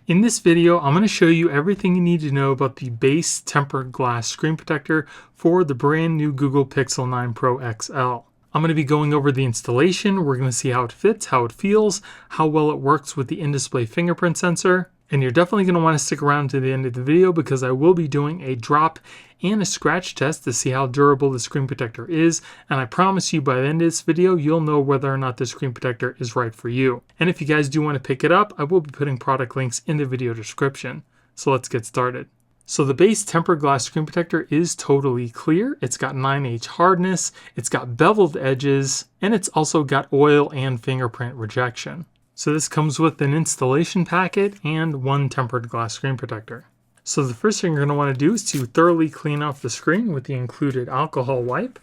In this video, I'm going to show you everything you need to know about the base tempered glass screen protector for the brand new Google Pixel 9 Pro XL. I'm going to be going over the installation. We're going to see how it fits, how it feels, how well it works with the in-display fingerprint sensor. And you're definitely going to want to stick around to the end of the video because I will be doing a drop and a scratch test to see how durable the screen protector is. And I promise you by the end of this video, you'll know whether or not the screen protector is right for you. And if you guys do want to pick it up, I will be putting product links in the video description. So let's get started. So the base tempered glass screen protector is totally clear. It's got 9H hardness, it's got beveled edges, and it's also got oil and fingerprint rejection. So this comes with an installation packet and one tempered glass screen protector. So the first thing you're going to want to do is to thoroughly clean off the screen with the included alcohol wipe.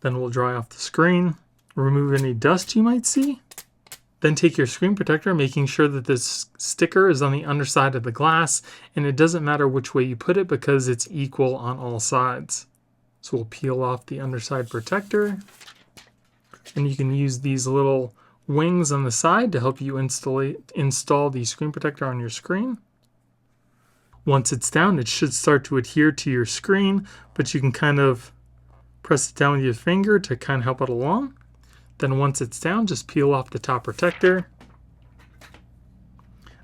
Then we'll dry off the screen, remove any dust you might see. Then take your screen protector, making sure that this sticker is on the underside of the glass, and it doesn't matter which way you put it because it's equal on all sides. So we'll peel off the underside protector, and you can use these little wings on the side to help you install the screen protector on your screen. Once it's down, it should start to adhere to your screen, but you can kind of press it down with your finger to kind of help it along. Then once it's down, just peel off the top protector.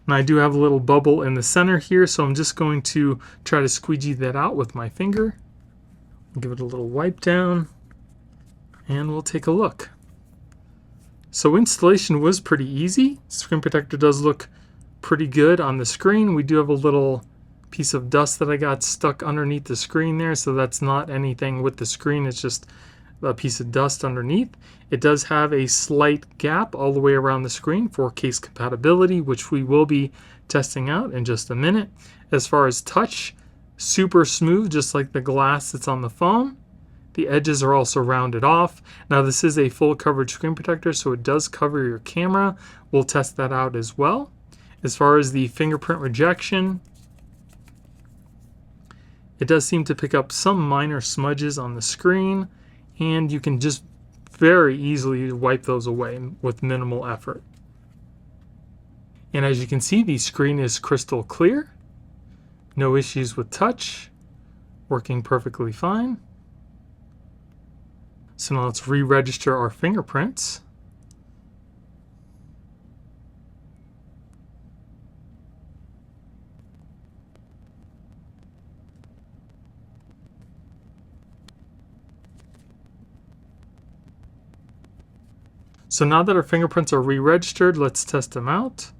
And I do have a little bubble in the center here, so I'm just going to try to squeegee that out with my finger. Give it a little wipe down, and we'll take a look. So installation was pretty easy. Screen protector does look pretty good on the screen. We do have a little piece of dust that I got stuck underneath the screen there, so that's not anything with the screen, it's just a piece of dust underneath. It does have a slight gap all the way around the screen for case compatibility, which we will be testing out in just a minute. As far as touch, super smooth, just like the glass that's on the phone. The edges are also rounded off. Now this is a full coverage screen protector, so it does cover your camera. We'll test that out as well. As far as the fingerprint rejection, it does seem to pick up some minor smudges on the screen, and you can just very easily wipe those away with minimal effort. And as you can see, the screen is crystal clear. No issues with touch. Working perfectly fine. So now let's re-register our fingerprints. So now that our fingerprints are re-registered, let's test them out.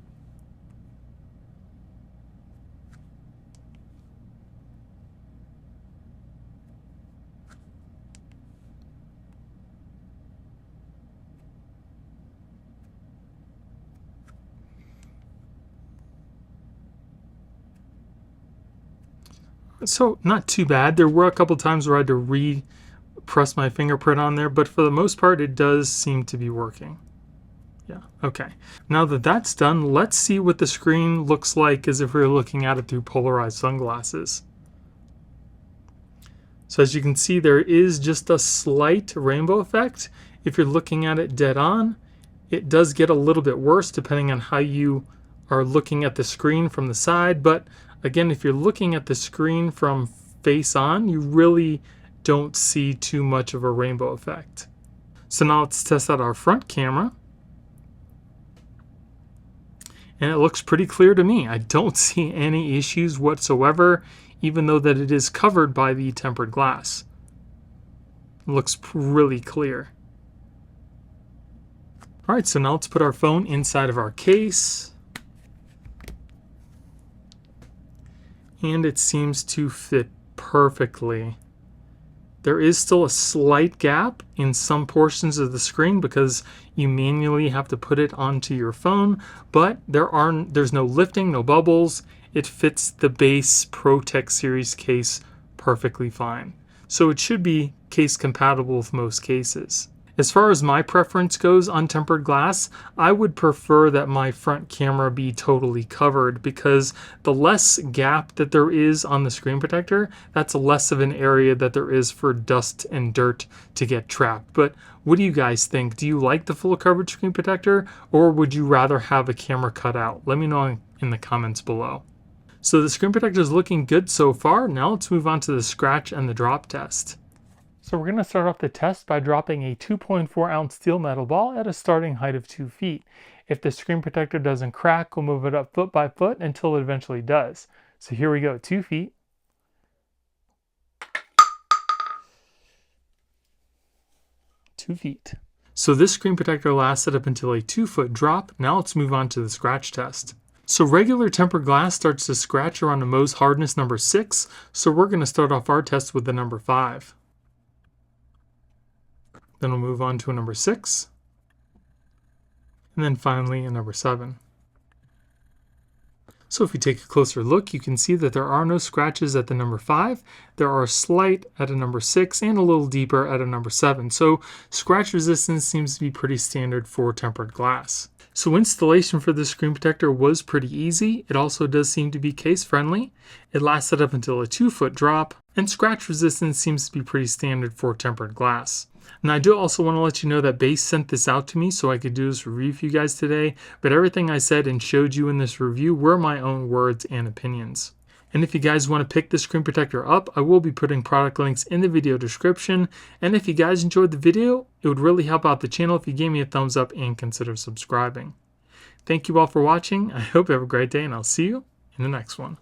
So not too bad. There were a couple times where I had to press my fingerprint on there, but for the most part it does seem to be working. Yeah, okay. Now that that's done, let's see what the screen looks like as if we were looking at it through polarized sunglasses. So as you can see, there is just a slight rainbow effect. If you're looking at it dead on, it does get a little bit worse depending on how you are looking at the screen from the side, but again, if you're looking at the screen from face on, you really don't see too much of a rainbow effect. So now let's test out our front camera. And it looks pretty clear to me. I don't see any issues whatsoever, even though that it is covered by the tempered glass. It looks really clear. All right, so now let's put our phone inside of our case. And it seems to fit perfectly. There is still a slight gap in some portions of the screen because you manually have to put it onto your phone, but there's no lifting, no bubbles. It fits the base ProTech series case perfectly fine. So it should be case compatible with most cases. As far as my preference goes on tempered glass, I would prefer that my front camera be totally covered because the less gap that there is on the screen protector, that's less of an area that there is for dust and dirt to get trapped. But what do you guys think? Do you like the full coverage screen protector, or would you rather have a camera cut out? Let me know in the comments below. So the screen protector is looking good so far. Now let's move on to the scratch and the drop test. So we're going to start off the test by dropping a 2.4 ounce steel metal ball at a starting height of 2 feet. If the screen protector doesn't crack, we'll move it up foot by foot until it eventually does. So here we go, 2 feet. 2 feet. So this screen protector lasted up until a 2-foot drop. Now let's move on to the scratch test. So regular tempered glass starts to scratch around a Mohs hardness number 6. So we're going to start off our test with the number 5. Then we'll move on to a number 6, and then finally a number 7. So if we take a closer look, you can see that there are no scratches at the number 5. There are slight at a number 6 and a little deeper at a number 7. So scratch resistance seems to be pretty standard for tempered glass. So installation for this screen protector was pretty easy. It also does seem to be case friendly. It lasted up until a 2-foot drop, and scratch resistance seems to be pretty standard for tempered glass. And I do also want to let you know that XBASE sent this out to me so I could do this review for you guys today, but everything I said and showed you in this review were my own words and opinions. And if you guys want to pick this screen protector up, I will be putting product links in the video description. And if you guys enjoyed the video, it would really help out the channel if you gave me a thumbs up and consider subscribing. Thank you all for watching. I hope you have a great day, and I'll see you in the next one.